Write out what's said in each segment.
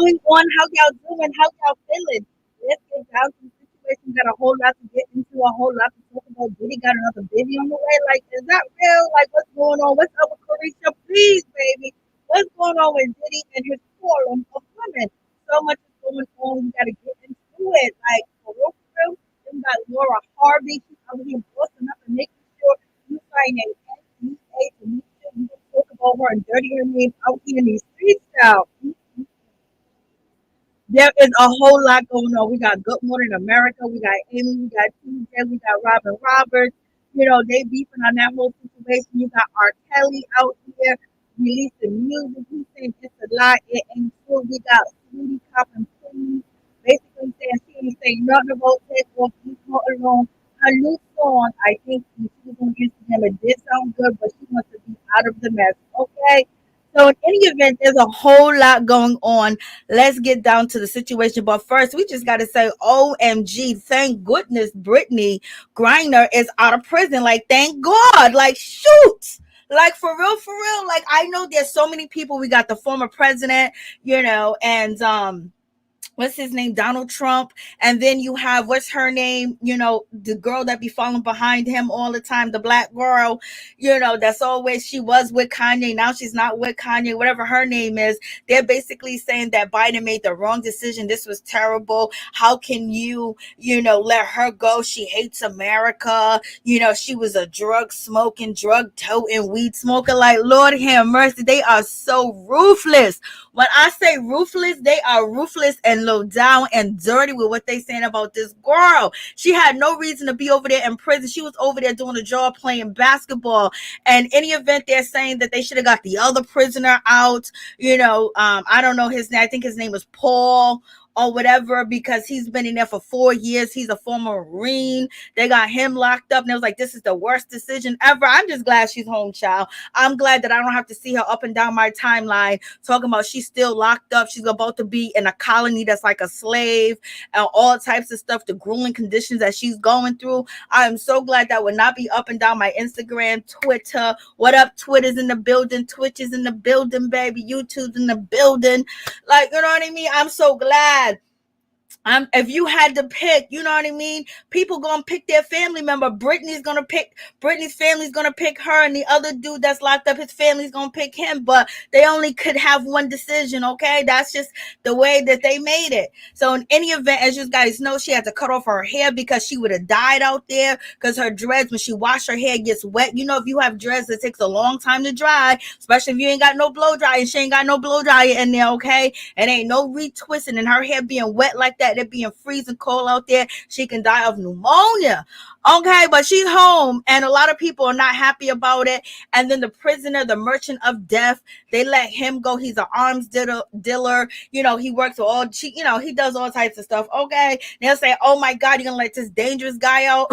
going on? How y'all doing? How y'all feeling? Let's get down to the situation. Got a whole lot to get into, a whole lot to talk about. Diddy got another baby on the way. Like, is that real? Like, what's going on? What's up with Caresha? Please, baby. What's going on with Diddy and his forum of women? So much is going on. We got to get into it. Like, for real, for real. Then we got Laura Harvey. She's out here busting up and making sure you find a NDA to make sure you don't talk about her and dirty her name out here in these streets now. There is a whole lot going on. We got Good Morning America, we got Amy, we got TJ, we got Robin Roberts. You know, they beefing on that whole situation. You got R. Kelly out here releasing music. He's saying it's a lie, it ain't true. We got Sweetie Cop and Queen basically saying she ain't saying nothing about it or she's not alone. Her new song, I think when she was on Instagram, it did sound good, but she wants to be out of the mess. Okay. So in any event, there's a whole lot going on. Let's get down to the situation. But first, we just got to say, OMG, thank goodness Brittney Griner is out of prison. Like, thank God. Like, shoot. Like, for real, for real. Like, I know there's so many people. We got the former president, and what's his name, Donald Trump, and then you have what's her name, the girl that be falling behind him all the time, the black girl, that's always, she was with Kanye, now she's not with Kanye, whatever her name is. They're basically saying that Biden made the wrong decision. This was terrible. How can let her go? She hates America. She was a drug smoking, drug toting, weed smoker. Like, Lord have mercy, they are so ruthless. When I say ruthless, they are ruthless and low down and dirty with what they saying about this girl. She had no reason to be over there in prison. She was over there doing a job playing basketball. And any event, they're saying that they should have got the other prisoner out. I don't know his name. I think his name was Paul or whatever, because he's been in there for 4 years. He's a former Marine. They got him locked up, and it was like, this is the worst decision ever. I'm just glad she's home, child. I'm glad that I don't have to see her up and down my timeline talking about she's still locked up. She's about to be in a colony that's like a slave and all types of stuff, the grueling conditions that she's going through. I am so glad that would not be up and down my Instagram, Twitter. What up? Twitter's in the building. Twitch is in the building, baby. YouTube's in the building. Like, you know what I mean? I'm so glad. If you had to pick, you know what I mean? People gonna pick their family member. Brittany's family's gonna pick her, and the other dude that's locked up, his family's gonna pick him. But they only could have one decision, okay? That's just the way that they made it. So in any event, as you guys know, she had to cut off her hair because she would have died out there, because her dreads, when she washed her hair, gets wet. If you have dreads, it takes a long time to dry, especially if you ain't got no blow dryer, and she ain't got no blow dryer in there, okay? And ain't no retwisting, and her hair being wet like that, it being freezing cold out there, she can die of pneumonia. Okay, but she's home, and a lot of people are not happy about it. And then the prisoner, the merchant of death, they let him go. He's an arms dealer. He works with all, he does all types of stuff. Okay, they'll say, oh my God, you're gonna let this dangerous guy out?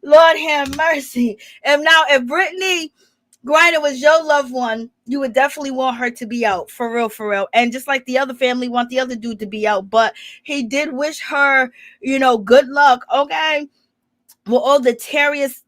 Lord have mercy. And now, if Brittney Griner was your loved one, you would definitely want her to be out, for real, for real. And just like the other family want the other dude to be out, but he did wish her, good luck, okay? With all the terrorist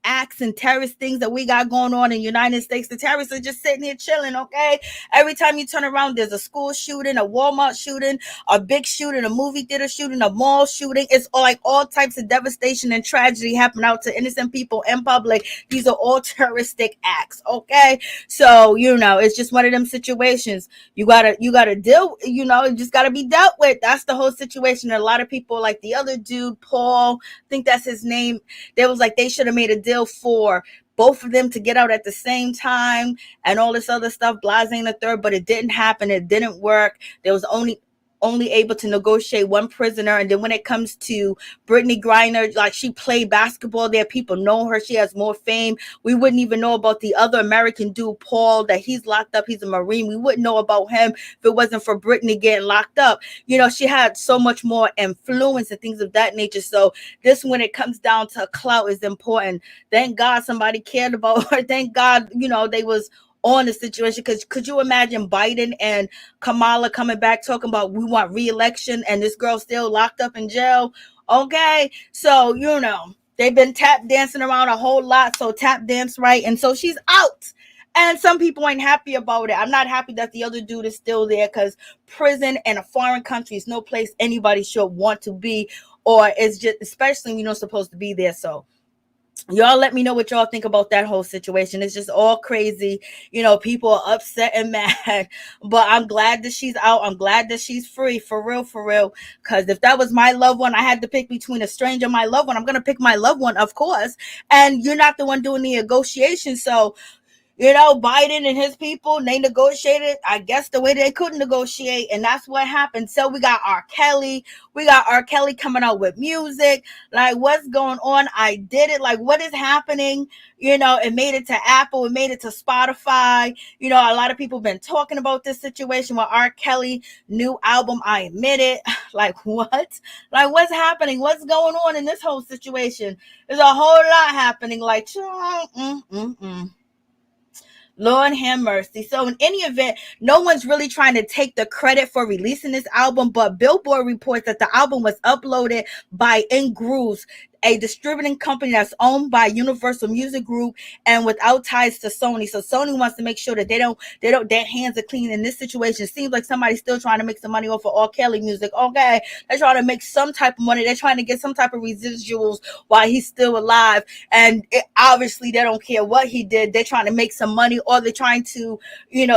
acts and terrorist things that we got going on in the United States, the terrorists are just sitting here chilling, okay? Every time you turn around, there's a school shooting, a Walmart shooting, a big shooting, a movie theater shooting, a mall shooting. It's like all types of devastation and tragedy happening out to innocent people in public. These are all terroristic acts, okay? So, it's just one of them situations. You gotta deal, it just gotta be dealt with. That's the whole situation. A lot of people, like the other dude, Paul, I think that's his name, they was like, they should have made a deal for both of them to get out at the same time and all this other stuff, blase and the third, but it didn't happen. It didn't work. There was only able to negotiate one prisoner. And then when it comes to Brittney Griner, like, she played basketball there, people know her, she has more fame. We wouldn't even know about the other American dude, Paul, that he's locked up, he's a Marine. We wouldn't know about him if it wasn't for Brittney getting locked up. She had so much more influence and things of that nature. So this, when it comes down to clout, is important. Thank God somebody cared about her. Thank God they was on the situation, because could you imagine Biden and Kamala coming back talking about, we want re-election, and this girl still locked up in jail? Okay, so they've been tap dancing around a whole lot, so tap dance right, and so she's out. And some people ain't happy about it. I'm not happy that the other dude is still there, because prison in a foreign country is no place anybody should want to be, or it's just, especially when you're not supposed to be there. So y'all let me know what y'all think about that whole situation. It's just all crazy. People are upset and mad, but I'm glad that she's out. I'm glad that she's free, for real, for real. Because if that was my loved one, I had to pick between a stranger and my loved one, I'm going to pick my loved one, of course. And you're not the one doing the negotiation. So Biden and his people, they negotiated, I guess, the way they couldn't negotiate, and that's what happened. So we got R. Kelly. We got R. Kelly coming out with music. Like, what's going on? I did it. Like, what is happening? It made it to Apple. It made it to Spotify. A lot of people have been talking about this situation with R. Kelly, new album, I Admit It. Like, what? Like, what's happening? What's going on in this whole situation? There's a whole lot happening. Like, Lord have mercy. So in any event, no one's really trying to take the credit for releasing this album, but Billboard reports that the album was uploaded by Grooves, a distributing company that's owned by Universal Music Group and without ties to Sony. So Sony wants to make sure that their hands are clean in this situation. It seems like somebody's still trying to make some money off of R. Kelly music. Okay, they're trying to make some type of money. They're trying to get some type of residuals while he's still alive. And obviously they don't care what he did. They're trying to make some money, or they're trying to,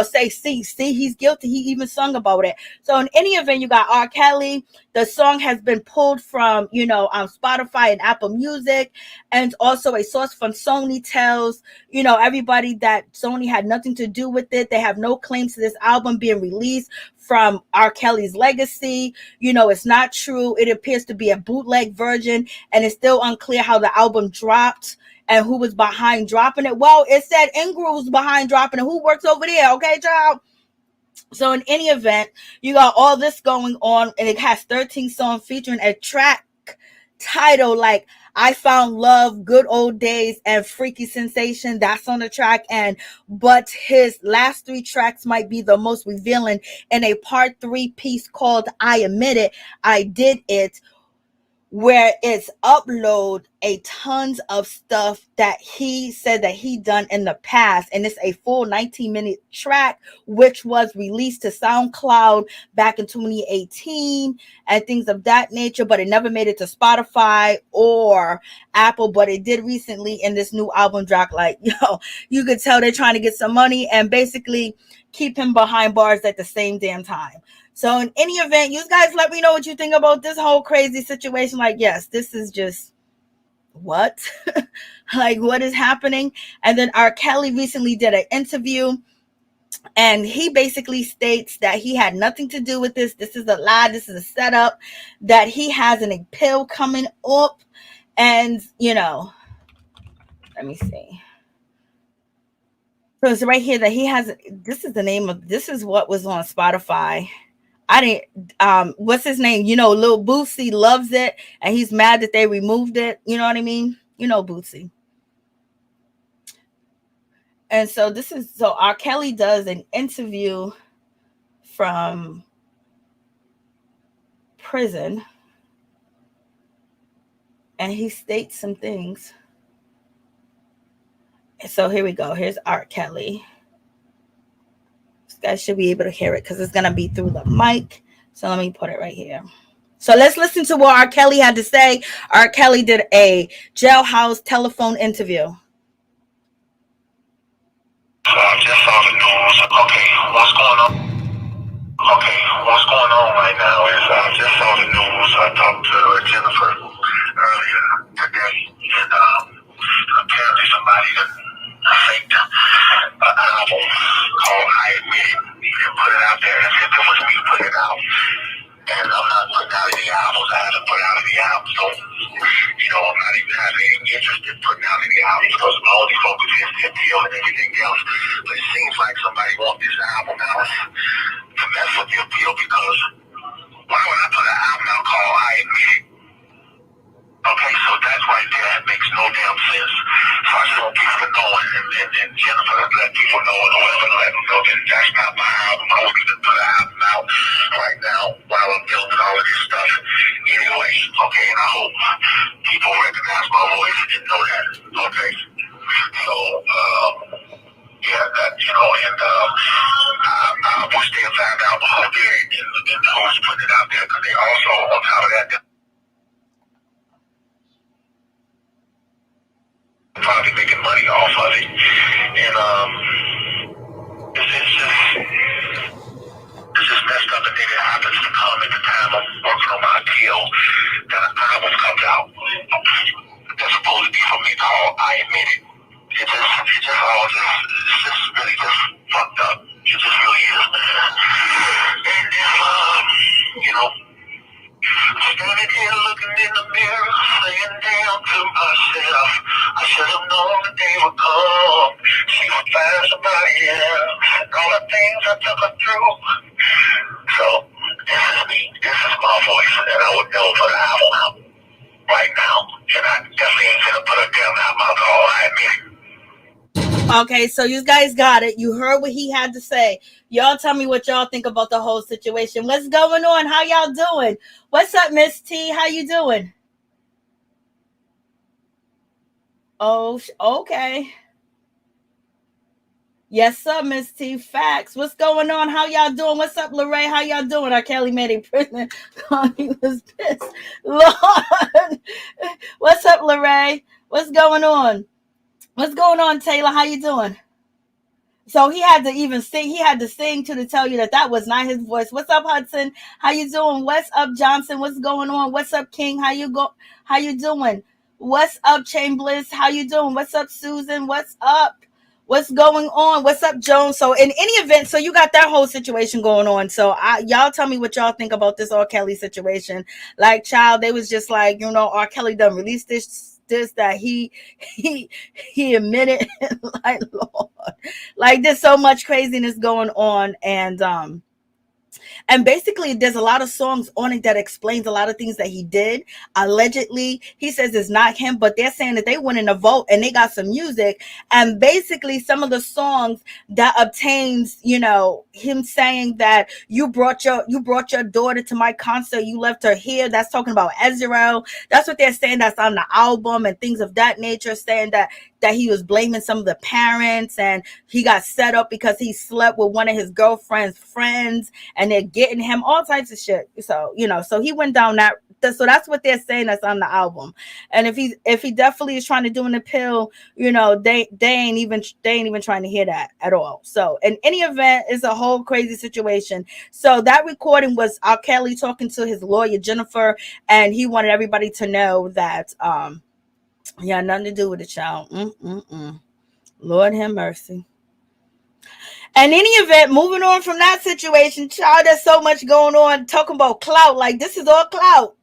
say, see, he's guilty. He even sung about it. So in any event, you got R. Kelly. The song has been pulled from, Spotify and Apple Music. And also a source from Sony tells, everybody that Sony had nothing to do with it. They have no claims to this album being released from R. Kelly's legacy. It's not true. It appears to be a bootleg version, and it's still unclear how the album dropped and who was behind dropping it. Well, it said Grooves behind dropping it. Who works over there? Okay, child. So in any event, you got all this going on, and it has 13 songs featuring a track title like I Found Love, Good Old Days, and Freaky Sensation. That's on the track. But his last 3 tracks might be the most revealing in a part 3 piece called I Admit It, I Did It, where it's upload a tons of stuff that he said that he done in the past. And it's a full 19-minute track, which was released to SoundCloud back in 2018 and things of that nature, but it never made it to Spotify or Apple, but it did recently in this new album drop. Like, you could tell they're trying to get some money and basically keep him behind bars at the same damn time. So in any event, you guys let me know what you think about this whole crazy situation. Like, yes, this is just what? Like, what is happening? And then R. Kelly recently did an interview, and he basically states that he had nothing to do with this. This is a lie. This is a setup, that he has an appeal coming up. And, let me see. So it's right here that he has, this is the name of, this is what was on Spotify. I didn't, what's his name? Lil Boosie loves it, and he's mad that they removed it. You know what I mean? Boosie. And so so R. Kelly does an interview from prison, and he states some things. And so here we go. Here's R. Kelly. Guys should be able to hear it because it's going to be through the mic. So let me put it right here. So let's listen to what R. Kelly had to say. R. Kelly did a jailhouse telephone interview. So I just saw the news. Okay, what's going on? Okay, what's going on right now is I just saw the news. I talked to Jennifer earlier today, and apparently somebody faked an album called I Admit It and put it out there as if it was me putting it out. And I'm not putting out any albums. I haven't put out any albums. So, I'm not even having any interest in putting out any albums because my only focus is the appeal and everything else. But it seems like somebody wants this album out to mess with the appeal, because why would I put an album out called I Admit It? Okay, so that's right there. That makes no damn sense. So I just want people to know, and Jennifer let people know, and whoever let them know that that's not my album. I won't even put an album out right now while I'm dealing with all of this stuff. Anyway, okay, and I hope people recognize my voice and know that. Okay, so Yeah, that, and I wish they found out who did it and who's putting it out there, because they also, on top of that, they're probably making money off of it. And it's just messed up, and then it happens to come at the time I'm working on my appeal that an album comes out that's supposed to be for me called I Admit It. It's just really just fucked up. It just really is, man. And standing here looking in the mirror, saying damn to myself, I should have known the day would come. She would find somebody else, and all the things I took her through. So, this is me. This is my voice, and I would never put an album out right now. And I definitely ain't gonna put a damn album out, all I admit it. Okay, so you guys got it. You heard what he had to say. Y'all tell me what y'all think about the whole situation. What's going on? How y'all doing? What's up, Miss T? How you doing? Oh, okay. Yes, sir, Miss T. Facts. What's going on? How y'all doing? What's up, Lorraine? How y'all doing? R. Kelly made a prison. He was pissed. Lord. What's up, Lorraine? What's going on? What's going on, Taylor? How you doing? So he had to even sing. He had to sing to tell you that was not his voice. What's up, Hudson? How you doing? What's up, Johnson? What's going on? What's up, King? How you doing? What's up, Chambliss? How you doing? What's up, Susan? What's up? What's going on? What's up, Joan? So in any event, so you got that whole situation going on. So y'all tell me what y'all think about this R. Kelly situation. Like, child, they was just like, R. Kelly done released this that he admitted. Like, Lord, like there's so much craziness going on, and basically there's a lot of songs on it that explains a lot of things that he did. Allegedly, he says it's not him, but they're saying that they went in a vote and they got some music, and basically some of the songs that obtains, him saying that you brought your daughter to my concert, you left her here. That's talking about Ezra. That's what they're saying. That's on the album and things of that nature, saying that he was blaming some of the parents, and he got set up because he slept with one of his girlfriend's friends, and they're getting him all types of shit. So, so he went down that. So that's what they're saying that's on the album. And if he definitely is trying to do an appeal, they ain't even trying to hear that at all. So in any event, it's a whole crazy situation. So that recording was R. Kelly talking to his lawyer, Jennifer, and he wanted everybody to know that, yeah, nothing to do with it, child. Lord have mercy. In any event, moving on from that situation, child, there's so much going on. Talking about clout, like this is all clout.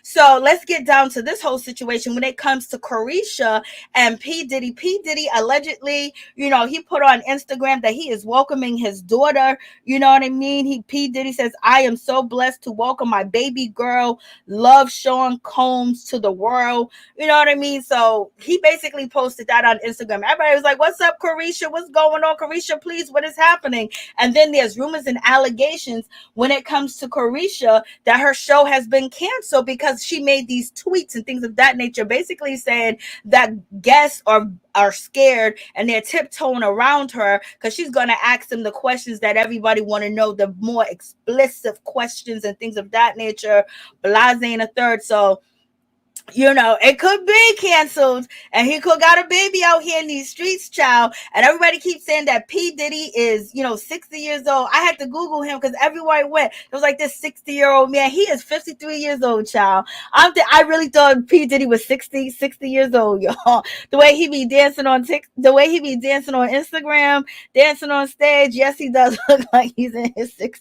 So let's get down to this whole situation when it comes to Caresha and P. Diddy. P. Diddy allegedly, he put on Instagram that he is welcoming his daughter. You know what I mean? P. Diddy says, I am so blessed to welcome my baby girl, Love Sean Combs, to the world. You know what I mean? So he basically posted that on Instagram. Everybody was like, what's up, Caresha? What's going on, Caresha? Please, what is happening? And then there's rumors and allegations when it comes to Caresha that her show has been canceled because she made these tweets and things of that nature, basically saying that guests are scared and they're tiptoeing around her because she's going to ask them the questions that everybody want to know, the more explicit questions and things of that nature, blase and a third. So it could be canceled, and he could got a baby out here in these streets, child. And everybody keeps saying that P. Diddy is, 60 years old. I had to Google him because everywhere I went, it was like this 60-year-old man. He is 53 years old, child. I really thought P. Diddy was 60 years old, y'all. The way he be dancing on Instagram, dancing on stage, yes, he does look like he's in his 60s.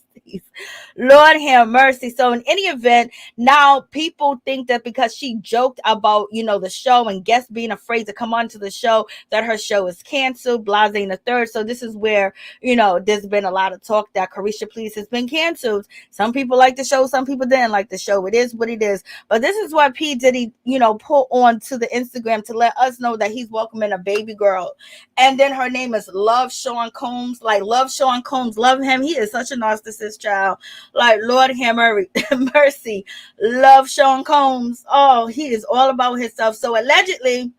Lord have mercy. So in any event, now people think that because she joked about, the show and guests being afraid to come onto the show, that her show is canceled, blase and the third. So this is where, there's been a lot of talk that Caresha Please has been canceled. Some people like the show, some people didn't like the show. It is what it is. But this is what P. Diddy, put on to the Instagram to let us know that he's welcoming a baby girl. And then her name is Love Sean Combs. Like, love Sean Combs. Love him. He is such a narcissist, child. Like, Lord have mercy. Love Sean Combs. Oh, he is all about himself. So allegedly,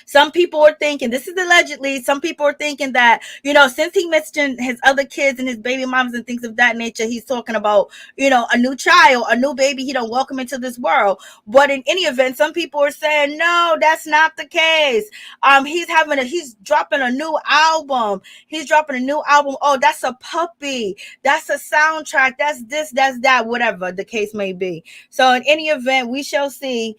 Some people are thinking, this is allegedly, some people are thinking that, since he mentioned his other kids and his baby moms and things of that nature, he's talking about, a new child, a new baby he don't welcome into this world. But in any event, some people are saying, no, that's not the case. He's dropping a new album. He's dropping a new album. Oh, that's a puppy. That's a soundtrack. That's this, that's that, whatever the case may be. So in any event, we shall see.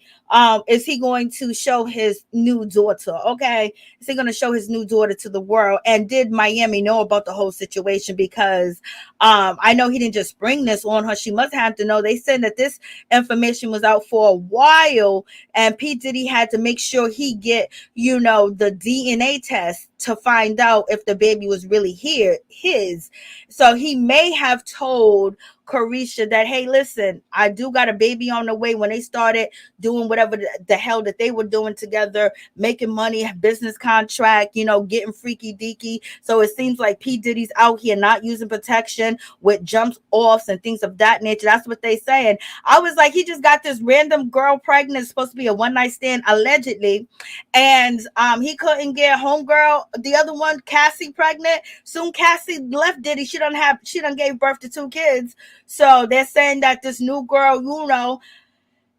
Is he going to show his new daughter? Okay. Is he going to show his new daughter to the world? And did Miami know about the whole situation? Because I know he didn't just bring this on her. She must have to know. They said that this information was out for a while, and P. Diddy had to make sure he get, the DNA test to find out if the baby was really his. So he may have told Caresha that, hey, listen, I do got a baby on the way. When they started doing whatever the hell that they were doing together, making money, business contract, getting freaky deaky. So it seems like P. Diddy's out here not using protection with jumps offs and things of that nature. That's what they saying. I was like, he just got this random girl pregnant. It's supposed to be a one night stand, allegedly. And he couldn't get homegirl, the other one, Cassie, pregnant. Soon Cassie left Diddy. She done gave birth to 2 kids. So they're saying that this new girl,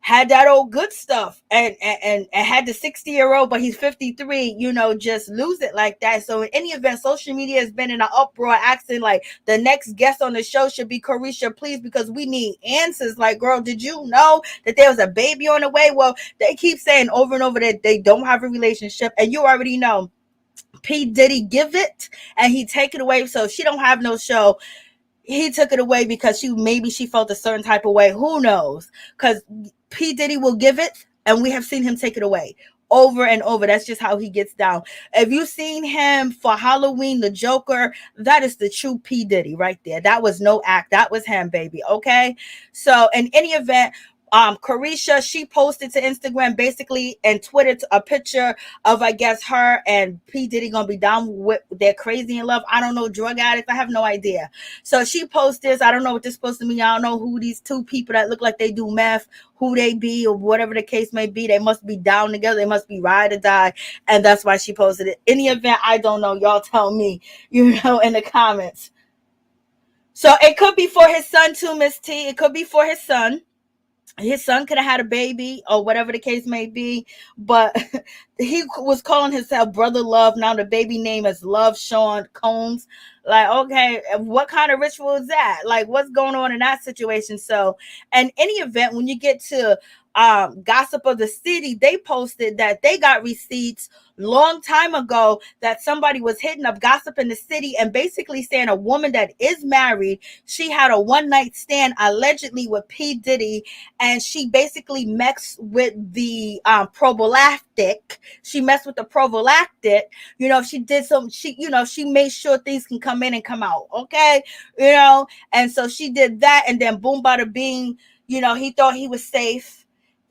had that old good stuff and had the 60-year-old, but he's 53, just lose it like that. So in any event, social media has been in an uproar, asking like the next guest on the show should be Caresha, please, because we need answers. Like, girl, did you know that there was a baby on the way? Well, they keep saying over and over that they don't have a relationship, and you already know P. Diddy give it and he take it away. So she don't have no show. He took it away because she felt a certain type of way. Who knows? Because P. Diddy will give it, and we have seen him take it away over and over. That's just how he gets down. If you've seen him for Halloween, the Joker, that is the true P. Diddy right there. That was no act. That was him, baby. Okay? So in any event, Caresha, she posted to Instagram basically and Twitter a picture of, I guess, her and P. Diddy gonna be down with their crazy in love. I don't know, drug addicts. I have no idea. So she posted this. I don't know what this is supposed to mean. I don't know who these 2 people that look like they do meth, who they be, or whatever the case may be. They must be down together. They must be ride or die. And that's why she posted it. In the event, I don't know. Y'all tell me, in the comments. So it could be for his son too, Miss T. It could be for his son. His son could have had a baby or whatever the case may be, but he was calling himself Brother Love. Now the baby name is Love Sean Combs. Like, okay, what kind of ritual is that? Like, what's going on in that situation? So, in any event, when you get to Gossip of the City, they posted that they got receipts long time ago that somebody was hitting up Gossip in the City and basically saying a woman that is married, she had a one night stand allegedly with P. Diddy, and she basically messed with the prophylactic. She messed with the prophylactic. She did some. She made sure things can come in and come out. Okay, and so she did that, and then boom, bada bing. He thought he was safe.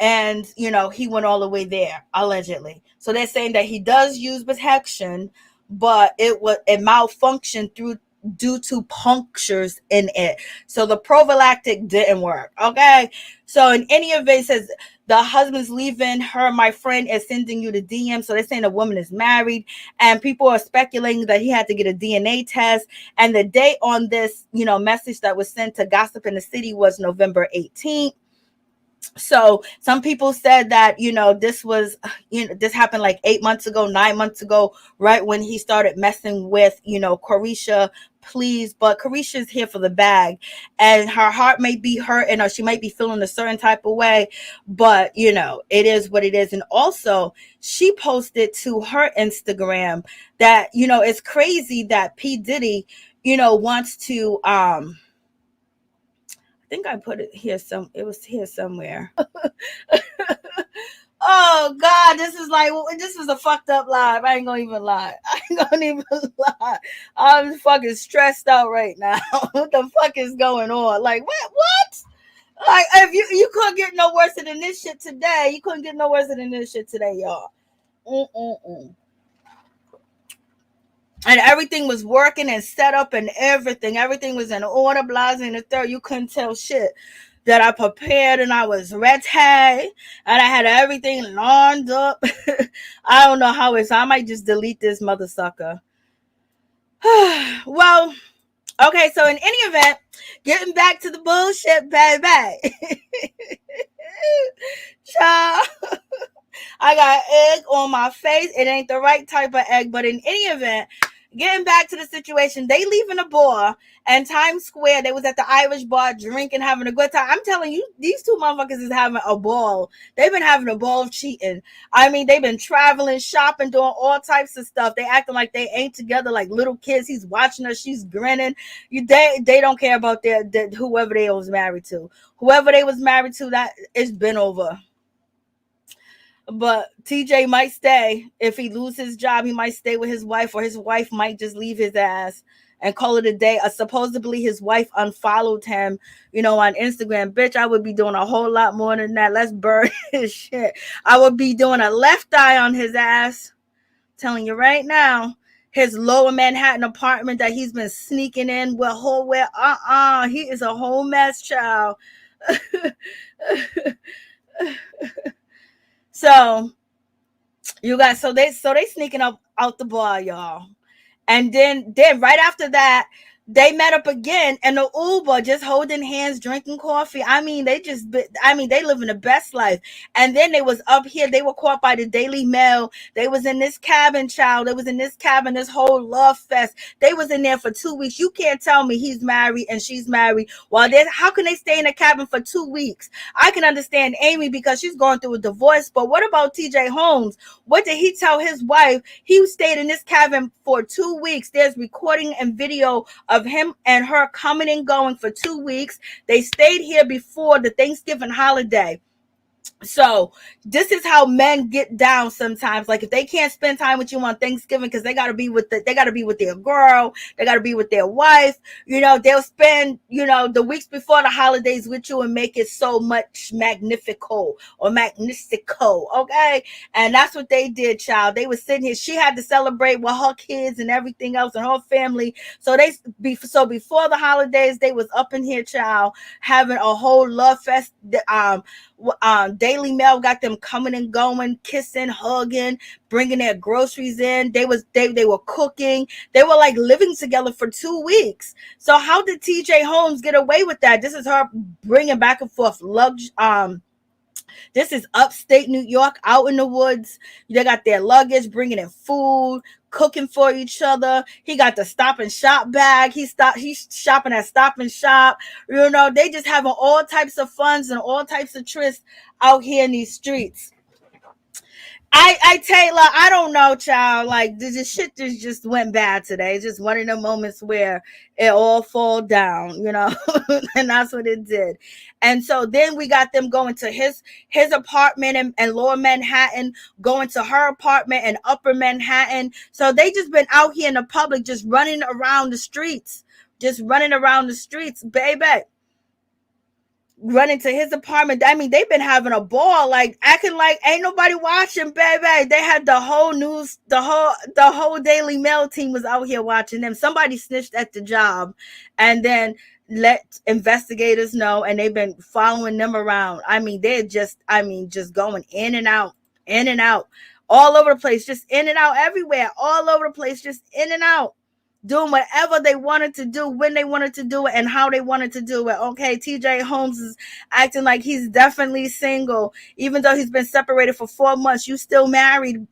And, he went all the way there, allegedly. So they're saying that he does use protection, but it malfunctioned due to punctures in it. So the prophylactic didn't work. Okay. So in any event, it says the husband's leaving her. My friend is sending you the DM. So they're saying the woman is married, and people are speculating that he had to get a DNA test. And the date on this, message that was sent to Gossip in the City was November 18th. So some people said that, this happened like 8 months ago, 9 months ago, right when he started messing with, Caresha, please. But Caresha's here for the bag, and her heart may be hurting, or she might be feeling a certain type of way, but, it is what it is. And also she posted to her Instagram that, it's crazy that P. Diddy, wants to, I think I put it here. It was here somewhere. Oh God, this is a fucked up live. I ain't gonna even lie. I'm fucking stressed out right now. What the fuck is going on? Like, what? Like, if you couldn't get no worse than this shit today. You couldn't get no worse than this shit today, y'all. And everything was working and set up and everything. Everything was in order, blah, and the third. You couldn't tell shit. that I prepared and I was ready and I had everything lined up. I don't know how it's. I might just delete this mother sucker. Well, okay, so in any event, getting back to the bullshit, baby. Child, I got egg on my face. It ain't the right type of egg, but in any event, getting back to the situation, they leaving the bar and Times Square. They was at the Irish bar drinking, having a good time. I'm telling you, these two motherfuckers is having a ball. They've been having a ball of cheating. I mean, they've been traveling, shopping, doing all types of stuff. They acting like they ain't together like little kids. He's watching her. She's grinning. They don't care about their whoever they was married to. Whoever they was married to, that it's been over. But TJ might stay. If he loses his job, he might stay with his wife, or his wife might just leave his ass and call it a day. Supposedly his wife unfollowed him, on Instagram. Bitch, I would be doing a whole lot more than that. Let's burn his shit. I would be doing a left eye on his ass. Telling you right now. His lower Manhattan apartment that he's been sneaking in with he is a whole mess, child. So they sneaking up out the bar, y'all. And then right after that, they met up again in the Uber, just holding hands, drinking coffee. I mean, they living the best life. And then they was up here. They were caught by the Daily Mail. They was in this cabin, child. They was in this cabin, this whole love fest. They was in there for 2 weeks. You can't tell me he's married and she's married. How can they stay in a cabin for 2 weeks? I can understand Amy because she's going through a divorce. But what about TJ Holmes? What did he tell his wife? He stayed in this cabin for 2 weeks. There's recording and video of him and her coming and going for 2 weeks. They stayed here before the Thanksgiving holiday. So this is how men get down sometimes. Like if they can't spend time with you on Thanksgiving because they gotta be with their girl, they gotta be with their wife, they'll spend, the weeks before the holidays with you and make it so much magnifico. Okay. And that's what they did, child. They were sitting here. She had to celebrate with her kids and everything else and her family. So before the holidays, they was up in here, child, having a whole love fest. Daily Mail got them coming and going, kissing, hugging, bringing their groceries in. They were cooking. They were like living together for 2 weeks. So how did TJ Holmes get away with that? This is her bringing back and forth luggage. This is upstate New York, out in the woods. They got their luggage, bringing in food, cooking for each other. He got the Stop and Shop bag. He's shopping at Stop and Shop. They just having all types of funs and all types of trysts out here in these streets. Taylor, I don't know, child. Like this shit just went bad today. It's just one of the moments where it all fall down, and that's what it did. And so then we got them going to his apartment and lower Manhattan, going to her apartment in upper Manhattan. So they just been out here in the public, just running around the streets, baby. Running to his apartment. I mean, they've been having a ball, like acting like ain't nobody watching, baby. They had the whole news, the whole Daily Mail team was out here watching them. Somebody snitched at the job and then let investigators know, and they've been following them around. I mean, they're just going in and out, all over the place, just in and out everywhere, all over the place, just in and out. Doing whatever they wanted to do, when they wanted to do it, and how they wanted to do it. Okay, TJ Holmes is acting like he's definitely single, even though he's been separated for 4 months. You still married.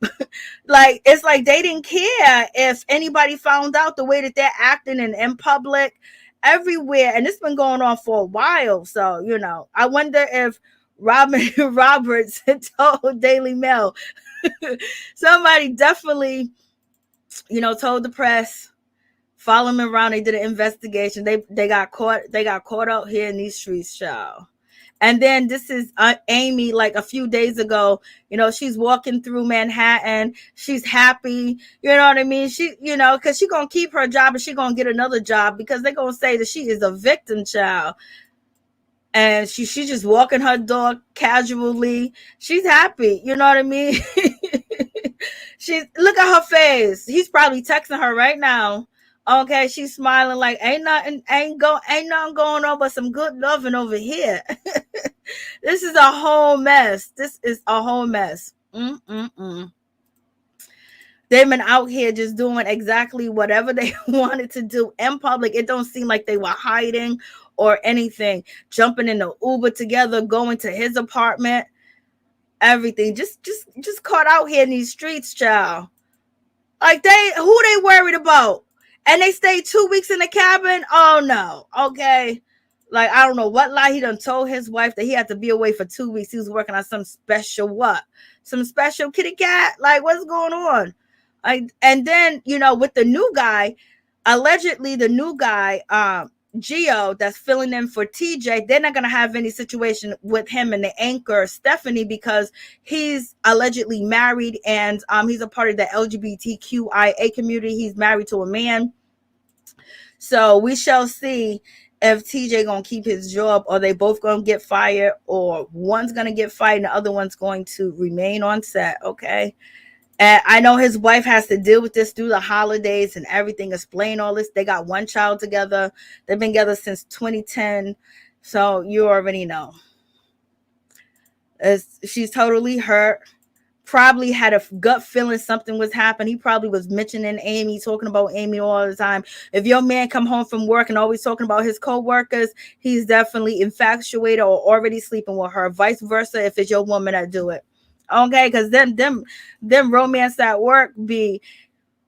Like, it's like they didn't care if anybody found out the way that they're acting in public, everywhere. And it's been going on for a while. So, I wonder if Robin Roberts told Daily Mail. Somebody definitely, told the press. Follow him around. They did an investigation. They got caught out here in these streets, child. And then this is Amy, like a few days ago, she's walking through Manhattan. She's happy. You know what I mean? She, because she's going to keep her job and she's going to get another job because they're going to say that she is a victim, child. And she's just walking her dog casually. She's happy. You know what I mean? Look at her face. He's probably texting her right now. Okay, she's smiling like ain't nothing going on but some good loving over here. This is a whole mess. This is a whole mess. Mm-mm-mm. They've been out here just doing exactly whatever they wanted to do in public. It don't seem like they were hiding or anything. Jumping in the Uber together, going to his apartment, everything. Just caught out here in these streets, child. Like who they worried about? And they stayed 2 weeks in the cabin? Oh no. Okay. Like I don't know what lie he done told his wife that he had to be away for 2 weeks. He was working on some special what? Some special kitty cat? Like what's going on? And then, with the new guy, allegedly the new guy, Geo, that's filling in for TJ, they're not gonna have any situation with him and the anchor Stephanie because he's allegedly married and he's a part of the LGBTQIA community. He's married to a man. So we shall see if TJ gonna keep his job or they both gonna get fired or one's gonna get fired and the other one's going to remain on set. Okay. And I know his wife has to deal with this through the holidays and everything. Explain all this. They got one child together. They've been together since 2010. So you already know. She's totally hurt. Probably had a gut feeling something was happening. He probably was mentioning Amy, talking about Amy all the time. If your man come home from work and always talking about his co-workers, he's definitely infatuated or already sleeping with her. Vice versa if it's your woman that do it. Okay, because them romance at work be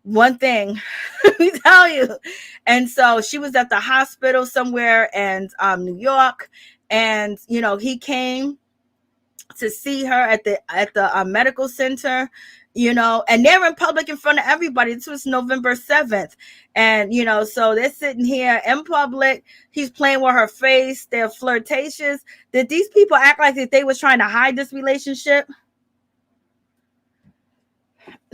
one thing. Let me tell you. And so she was at the hospital somewhere in New York, and he came to see her at the medical center, and they're in public in front of everybody. This was November 7th. And, so they're sitting here in public. He's playing with her face. They're flirtatious. Did these people act like that they was trying to hide this relationship?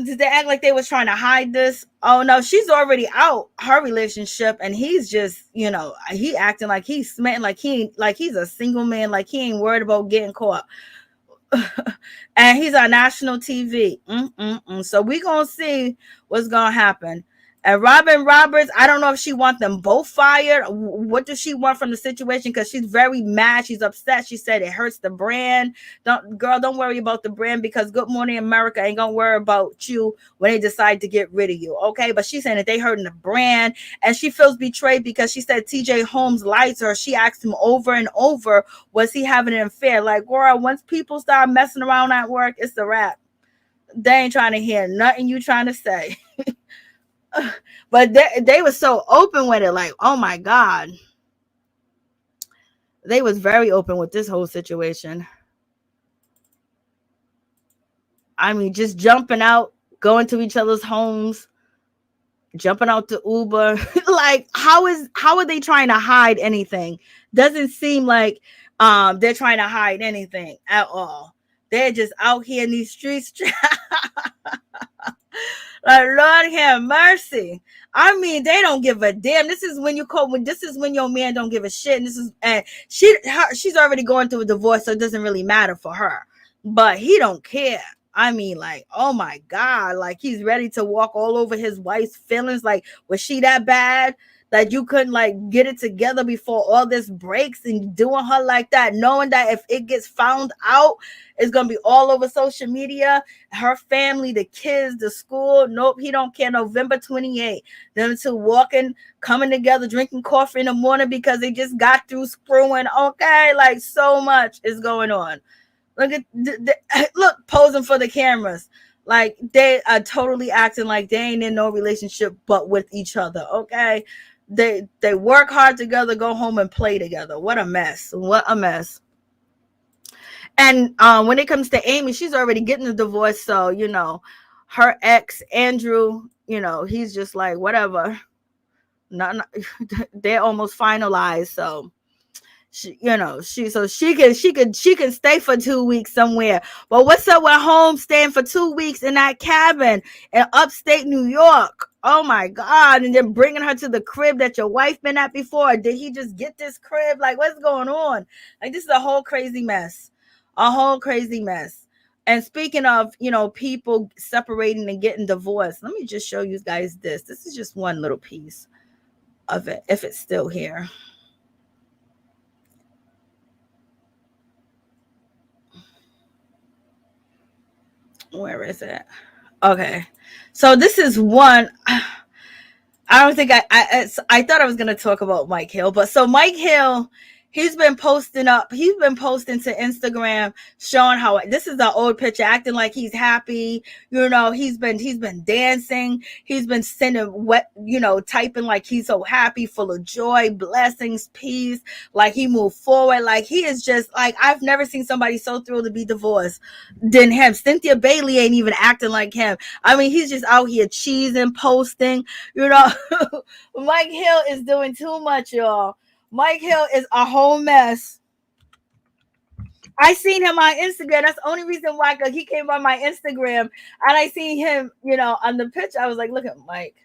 Did they act like they was trying to hide this? Oh no, she's already out her relationship, and he's just, he acting like he's smitten, like he's a single man, like he ain't worried about getting caught. And he's on national TV. So we gonna see what's gonna happen. And Robin Roberts, I don't know if she wants them both fired. What does she want from the situation? Because she's very mad. She's upset. She said it hurts the brand. Don't worry about the brand because Good Morning America ain't gonna worry about you when they decide to get rid of you. Okay, but she's saying that they hurting the brand, and she feels betrayed because she said TJ Holmes lied to her. She asked him over and over, was he having an affair? Like, girl, once people start messing around at work, it's a wrap. They ain't trying to hear nothing you trying to say. But they were so open with it, like, oh my God. They was very open with this whole situation. I mean, just jumping out, going to each other's homes, jumping out to Uber. Like, how are they trying to hide anything? Doesn't seem like they're trying to hide anything at all. They're just out here in these streets. Like, Lord have mercy. I mean, they don't give a damn. This is when your man don't give a shit. And she's already going through a divorce, so it doesn't really matter for her. But he don't care. I mean, like, oh my God, like he's ready to walk all over his wife's feelings. Like, was she that bad that you couldn't like get it together before all this breaks and doing her like that, knowing that if it gets found out, it's gonna be all over social media, her family, the kids, the school. Nope, he don't care. November 28th, them two walking, coming together, drinking coffee in the morning because they just got through screwing. Okay, like so much is going on. Look, posing for the cameras. Like they are totally acting like they ain't in no relationship but with each other. Okay. They work hard together, go home and play together. What a mess. What a mess. And when it comes to Amy, she's already getting a divorce. So, her ex, Andrew, he's just like, whatever. Not they're almost finalized. So she can stay for 2 weeks somewhere. But what's up with Holmes staying for 2 weeks in that cabin in upstate New York? Oh my God. And then bringing her to the crib that your wife been at before. Did he just get this crib? Like, what's going on? Like, this is a whole crazy mess. A whole crazy mess. And speaking of, people separating and getting divorced, let me just show you guys this. This is just one little piece of it, if it's still here. Where is it? Okay. So this is one. I don't think I thought I was going to talk about Mike Hill, but so Mike Hill, he's been posting to Instagram showing how this is the old picture, acting like he's happy. He's been dancing. He's been sending typing like he's so happy, full of joy, blessings, peace. Like he moved forward. Like he is just like, I've never seen somebody so thrilled to be divorced than him. Cynthia Bailey ain't even acting like him. I mean, he's just out here cheesing, posting, Mike Hill is doing too much, y'all. Mike Hill is a whole mess. I seen him on Instagram. That's the only reason why, because he came on my Instagram and I seen him, on the picture. I was like, look at Mike.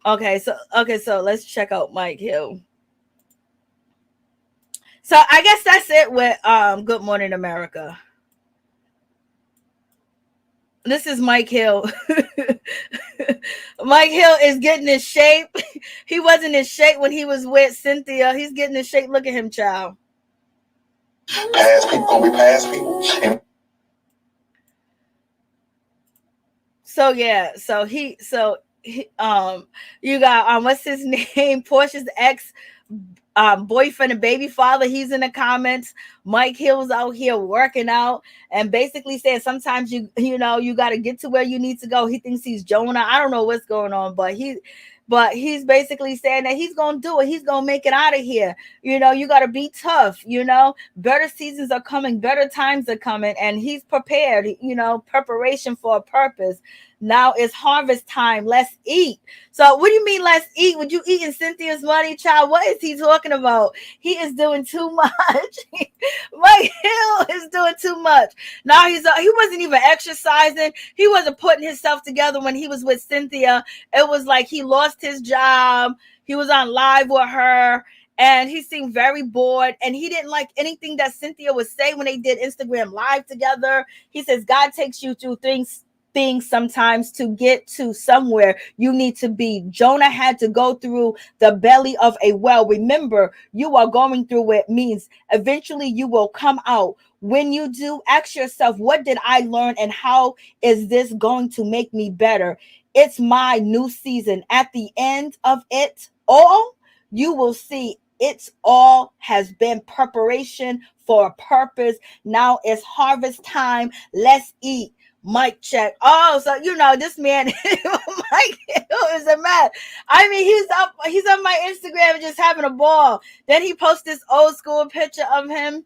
Okay, so let's check out Mike Hill. So I guess that's it with Good Morning America. This is Mike Hill. Mike Hill is getting in shape. He wasn't in shape when he was with Cynthia. He's getting in shape. Look at him, child. Past people gonna be past people. So yeah, you got what's his name? Portia's ex boyfriend and baby father. He's in the comments. Mike Hill's out here working out and basically saying sometimes you got to get to where you need to go. He thinks he's Jonah. I don't know what's going on, but he's basically saying that he's gonna do it. He's gonna make it out of here. You got to be tough. Better seasons are coming, better times are coming, and he's prepared. Preparation for a purpose. Now it's harvest time. Let's eat. So what do you mean let's eat? Would you eat in Cynthia's money, child? What is he talking about? He is doing too much. Mike Hill is doing too much. Now he wasn't even exercising. He wasn't putting himself together when he was with Cynthia. It was like he lost his job. He was on live with her. And he seemed very bored. And he didn't like anything that Cynthia would say when they did Instagram live together. He says, God takes you through things sometimes to get to somewhere you need to be. Jonah had to go through the belly of a well. Remember, you are going through it means eventually you will come out. When you do, ask yourself, what did I learn and how is this going to make me better? It's my new season. At the end of it all, you will see it's all has been preparation for a purpose. Now it's harvest time. Let's eat. Mic check. Oh, so this man, Mike Hill is a man. I mean, he's on my Instagram just having a ball. Then he posts this old school picture of him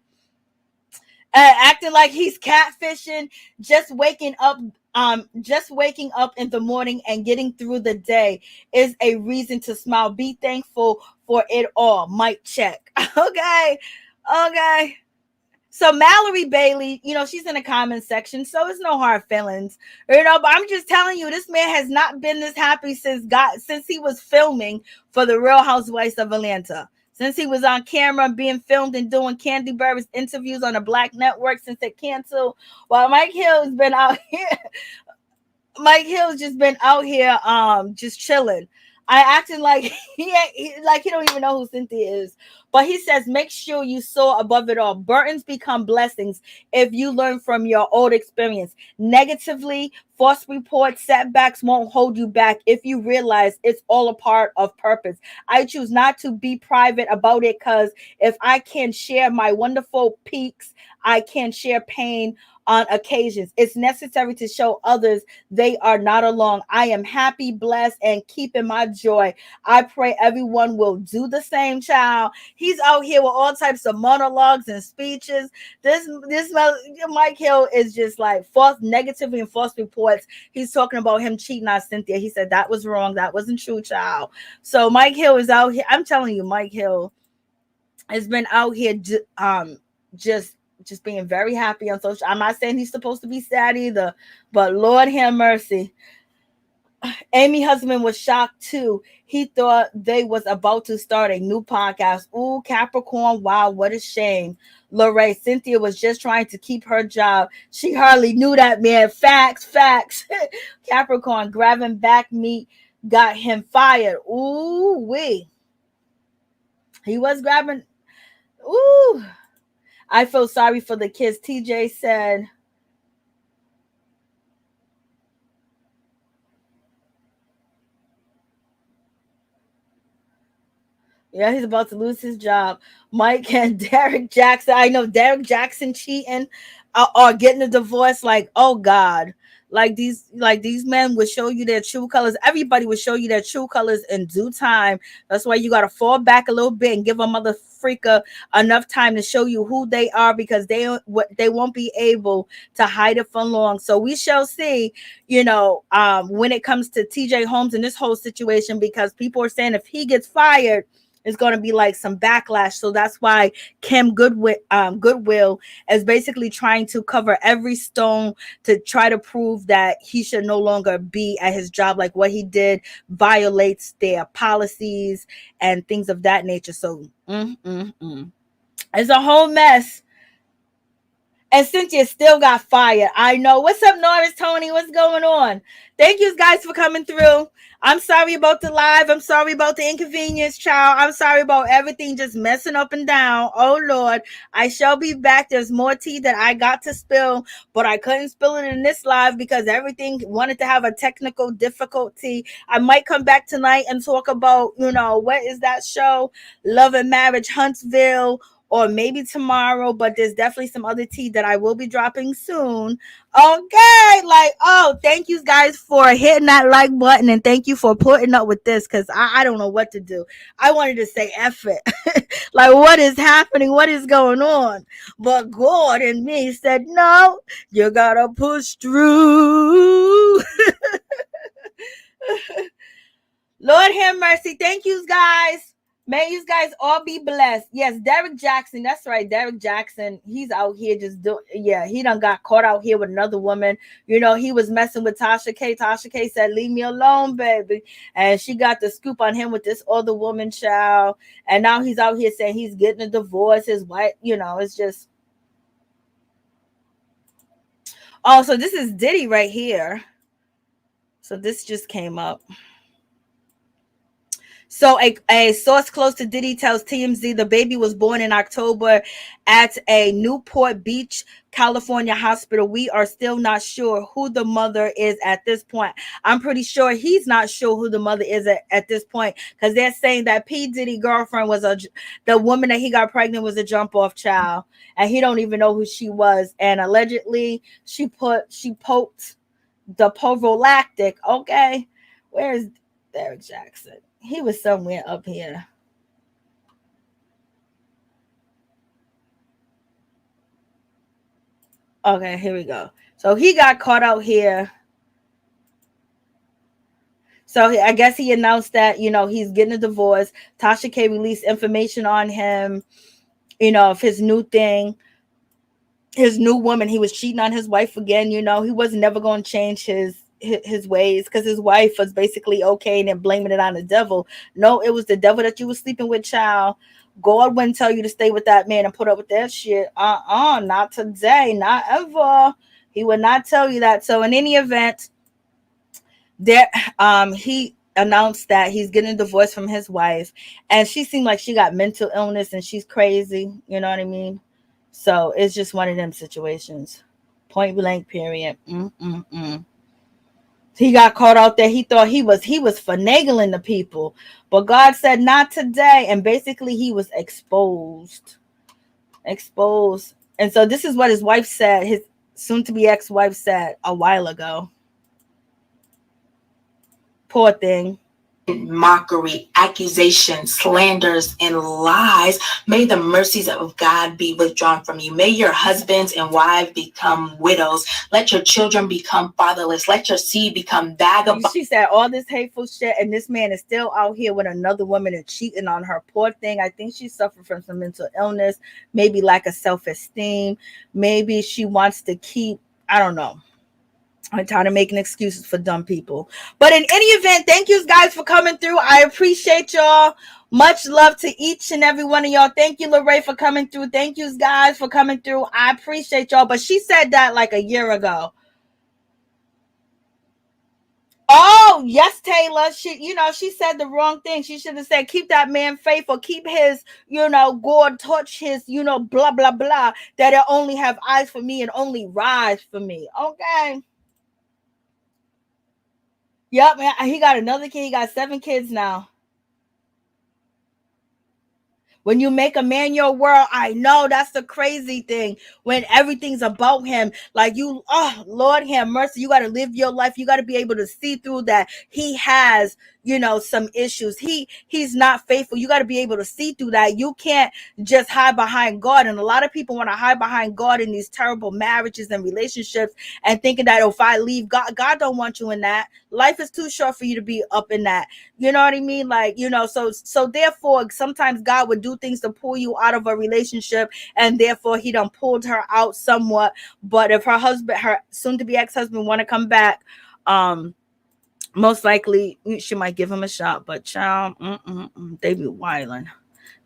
acting like he's catfishing, just waking up in the morning and getting through the day is a reason to smile. Be thankful for it all. Mic check. Okay. So Mallory Bailey, she's in the comment section, so it's no hard feelings, but I'm just telling you, this man has not been this happy since he was filming for the Real Housewives of Atlanta, since he was on camera being filmed and doing Candy Burris interviews on a Black network since it canceled. While Mike Hill has been out here, Mike Hill's just been out here, just chilling. I acting like he don't even know who Cynthia is. But he says, make sure you soar above it all. Burdens become blessings if you learn from your old experience. Negatively, false reports, setbacks won't hold you back if you realize it's all a part of purpose. I choose not to be private about it because if I can share my wonderful peaks, I can share pain on occasions. It's necessary to show others they are not alone. I am happy, blessed, and keeping my joy. I pray everyone will do the same, child. He's out here with all types of monologues and speeches. This Mike Hill is just like false negativity and false reports. He's talking about him cheating on Cynthia. He said that was wrong. That wasn't true, child. So Mike Hill is out here. I'm telling you, Mike Hill has been out here just being very happy on social. I'm not saying he's supposed to be sad either, but Lord have mercy. Amy husband was shocked too. He thought they was about to start a new podcast. Ooh, Capricorn, wow, what a shame. Lorraine, Cynthia was just trying to keep her job. She hardly knew that man. Facts, facts. Capricorn grabbing back meat got him fired. Ooh, wee. He was grabbing. Ooh. I feel sorry for the kids. TJ said, yeah, he's about to lose his job. Mike and Derrick Jackson. I know Derrick Jackson cheating or getting a divorce. Like, oh God. Like these men will show you their true colors. Everybody will show you their true colors in due time. That's why you gotta fall back a little bit and give a mother freaker enough time to show you who they are, because they won't be able to hide it for long. So we shall see, when it comes to TJ Holmes and this whole situation, because people are saying if he gets fired, it's going to be like some backlash. So that's why Goodwill is basically trying to cover every stone to try to prove that he should no longer be at his job. Like what he did violates their policies and things of that nature. So it's a whole mess. And Cynthia still got fired. I know. What's up, Norris, Tony? What's going on? Thank you guys for coming through. I'm sorry about the live. I'm sorry about the inconvenience, child. I'm sorry about everything just messing up and down. Oh, Lord. I shall be back. There's more tea that I got to spill, but I couldn't spill it in this live because everything wanted to have a technical difficulty. I might come back tonight and talk about, what is that show? Love and Marriage, Huntsville, or maybe tomorrow, but there's definitely some other tea that I will be dropping soon. Okay, thank you guys for hitting that like button, and thank you for putting up with this, because I don't know what to do. I wanted to say F it. Like, what is happening? What is going on? But God and me said, no, you gotta push through. Lord have mercy. Thank you guys. May you guys all be blessed. Yes, Derrick Jackson. That's right. Derrick Jackson. He's out here he done got caught out here with another woman. He was messing with Tasha K. Tasha K said, leave me alone, baby. And she got the scoop on him with this other woman, child. And now he's out here saying he's getting a divorce. His wife, it's just. Oh, so this is Diddy right here. So this just came up. So a source close to Diddy tells TMZ the baby was born in October at a Newport Beach, California hospital. We are still not sure who the mother is at this point. I'm pretty sure he's not sure who the mother is at this point, because they're saying that P. Diddy girlfriend was the woman that he got pregnant was a jump off child, and he don't even know who she was. And allegedly she poked the prophylactic. Okay, where's Derrick Jackson? He was somewhere up here. Okay, here we go. So he got caught out here. So I guess he announced that, he's getting a divorce. Tasha K released information on him, of his new thing, his new woman. He was cheating on his wife again. He was never going to change his ways, because his wife was basically okay and then blaming it on the devil. No, it was the devil that you were sleeping with, child. God wouldn't tell you to stay with that man and put up with that shit. Not today, not ever. He would not tell you that. So in any event, he announced that he's getting a divorce from his wife, and she seemed like she got mental illness and she's crazy. You know what I mean? So it's just one of them situations. Point blank, period. He got caught out there. He thought he was finagling the people, but God said not today. And basically he was exposed. And so this is what his wife said, his soon-to-be ex-wife said a while ago. Poor thing. Mockery, accusations, slanders, and lies. May the mercies of God be withdrawn from you. May your husbands and wives become widows. Let your children become fatherless. Let your seed become vagabonds. She said all this hateful shit, and this man is still out here with another woman and cheating on her. Poor thing. I think she suffered from some mental illness, maybe lack of self-esteem. Maybe she wants to keep, I don't know. I'm tired of making excuses for dumb people. But in any event, thank you guys for coming through. I appreciate y'all. Much love to each and every one of y'all. Thank you, Lorraine, for coming through. Thank you guys for coming through. I appreciate y'all. But she said that like a year ago. Oh, yes, Taylor. She said the wrong thing. She should have said, keep that man faithful. Keep his, God touch his, blah, blah, blah. That it only have eyes for me and only rise for me. Okay. Yep, man. He got another kid. He got 7 kids now. When you make a man your world, I know that's the crazy thing. When everything's about him, like Lord have mercy, you got to live your life. You got to be able to see through that he has, some issues. He's not faithful. You got to be able to see through that. You can't just hide behind God. And a lot of people want to hide behind God in these terrible marriages and relationships and thinking that if I leave God don't want you in that. Life is too short for you to be up in that. You know what I mean? Like, so therefore sometimes God would do things to pull you out of a relationship, and therefore he done pulled her out somewhat. But if her soon to be ex-husband want to come back, most likely she might give him a shot. But child, they be wilding.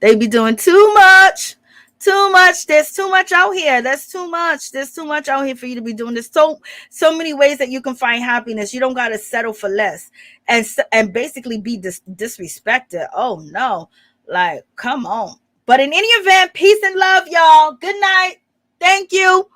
They be doing too much. There's too much out here. There's too much out here for you to be doing this. So many ways that you can find happiness. You don't got to settle for less and basically be disrespected. Oh no, like come on. But in any event, peace and love, y'all. Good night. Thank you.